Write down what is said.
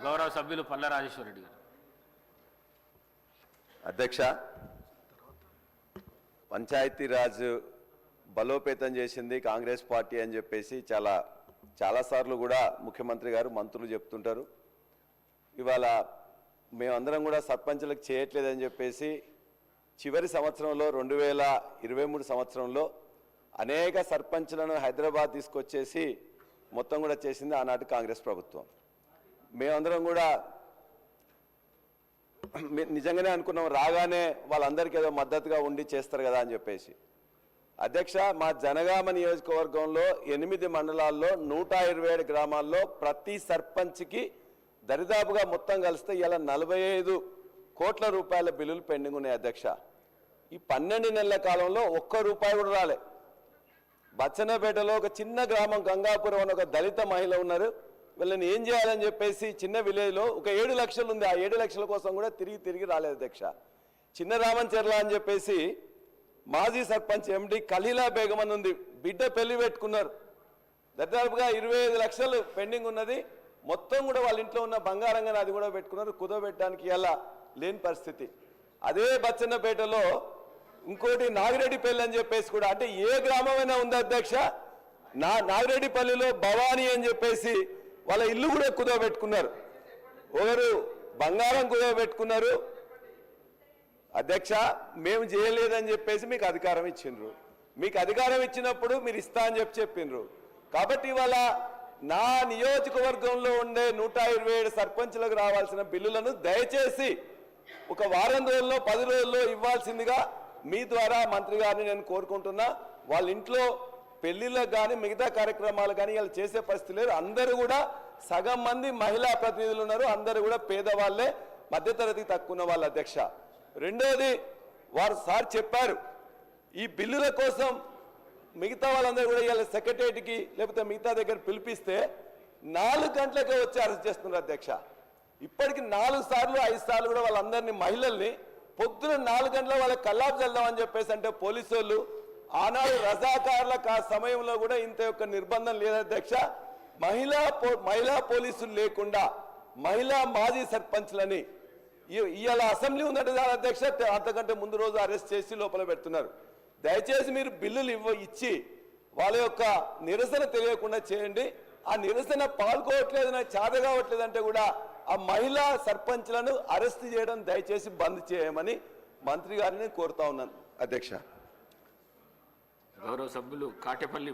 గౌరవ సభ్యులు పల్ల రాజేశ్వర రెడ్డి గారు. అధ్యక్ష, పంచాయతీరాజ్ బలోపేతం చేసింది కాంగ్రెస్ పార్టీ అని చెప్పేసి చాలాసార్లు కూడా ముఖ్యమంత్రి గారు మంత్రులు చెప్తుంటారు. ఇవాళ మేమందరం కూడా సర్పంచులకు చేయట్లేదని చెప్పేసి చివరి సంవత్సరంలో 2023 సంవత్సరంలో అనేక సర్పంచులను హైదరాబాద్ తీసుకొచ్చేసి మొత్తం కూడా చేసింది ఆనాటి కాంగ్రెస్ ప్రభుత్వం. మేమందరం కూడా నిజంగానే అనుకున్నాం, రాగానే వాళ్ళందరికీ ఏదో మద్దతుగా ఉండి చేస్తారు కదా అని చెప్పేసి. అధ్యక్ష, మా జనగామ నియోజకవర్గంలో 8 మండలాల్లో 127 గ్రామాల్లో ప్రతి సర్పంచ్కి దరిదాపుగా మొత్తం కలిస్తే ఇలా 45 కోట్ల రూపాయల బిల్లులు పెండింగ్ ఉన్నాయి. అధ్యక్ష, ఈ 12 నెలల కాలంలో ఒక్క రూపాయి కూడా రాలే. బచ్చన్నపేటలో ఒక చిన్న గ్రామం గంగాపురం అని ఒక దళిత మహిళ ఉన్నారు. వీళ్ళని ఏం చేయాలని చెప్పేసి చిన్న విలేజ్లో ఒక 7 లక్షలు ఉంది. ఆ 7 లక్షల కోసం కూడా తిరిగి రాలేదు. అధ్యక్ష, చిన్న రామంచెర్ల అని చెప్పేసి మాజీ సర్పంచ్ ఎండి ఖలీలా బేగం అని ఉంది, బిడ్డ పెళ్లి పెట్టుకున్నారు. దాదాపుగా 25 లక్షలు పెండింగ్ ఉన్నది. మొత్తం కూడా వాళ్ళ ఇంట్లో ఉన్న బంగారంగా అది కూడా పెట్టుకున్నారు. కుదవబెట్టడానికి ఇలా లేని పరిస్థితి. అదే బచ్చన్నపేటలో ఇంకోటి నాగిరెడ్డిపల్లి అని చెప్పేసి కూడా, అంటే ఏ గ్రామమైనా ఉంది అధ్యక్ష, నాగిరెడ్డిపల్లిలో భవానీ అని చెప్పేసి వాళ్ళ ఇల్లు కూడా కుదవబెట్టుకున్నారు. ఒకరు బంగారం కుదవబెట్టుకున్నారు. అధ్యక్ష, మేము చేయలేదని చెప్పేసి మీకు అధికారం ఇచ్చిండ్రు. మీకు అధికారం ఇచ్చినప్పుడు మీరు ఇస్తా అని చెప్పిండ్రు. కాబట్టి ఇవాళ నా నియోజకవర్గంలో ఉండే 127 సర్పంచులకు రావాల్సిన బిల్లులను దయచేసి ఒక వారం రోజుల్లో 10 రోజుల్లో ఇవ్వాల్సిందిగా మీ ద్వారా మంత్రి గారిని నేను కోరుకుంటున్నా. వాళ్ళ ఇంట్లో పెళ్లిళ్ళకు కానీ మిగతా కార్యక్రమాలు కానీ వాళ్ళు చేసే పరిస్థితి లేదు. అందరూ కూడా సగం మంది మహిళా ప్రతినిధులు ఉన్నారు. అందరూ కూడా పేదవాళ్లే, మధ్యతరగతి తక్కువ ఉన్న వాళ్ళు. అధ్యక్ష, రెండోది వారు సార్ చెప్పారు, ఈ బిల్లుల కోసం మిగతా వాళ్ళందరూ కూడా ఇవాళ సెక్రటరీకి లేకపోతే మిగతా దగ్గర పిలిపిస్తే 4 గంటలకే వచ్చి అరెస్ట్ చేస్తున్నారు. అధ్యక్ష, ఇప్పటికి 4 సార్లు 5 సార్లు కూడా వాళ్ళందరినీ మహిళల్ని పొద్దున 4 గంటల వాళ్ళకి కల్లాపు చల్దామని చెప్పేసి అంటే పోలీసు వాళ్ళు ఆనాడు రజాకారులకు ఆ సమయంలో కూడా ఇంత యొక్క నిర్బంధం లేదు. అధ్యక్ష, మహిళా పోలీసులు లేకుండా మహిళా మాజీ సర్పంచ్లని ఇవాళ అసెంబ్లీ ఉందంటే అధ్యక్ష, అంతకంటే ముందు రోజు అరెస్ట్ చేసి లోపల పెడుతున్నారు. దయచేసి మీరు బిల్లులు ఇచ్చి వాళ్ళ యొక్క నిరసన తెలియకుండా చేయండి. ఆ నిరసన పాల్గొవట్లేదు, చేత కావట్లేదంటే కూడా ఆ మహిళా సర్పంచ్లను అరెస్ట్ చేయడం దయచేసి బంద్ చేయమని మంత్రి గారిని కోరుతా ఉన్నాను. అధ్యక్ష, గౌరవ సభ్యులు కాటేపల్లి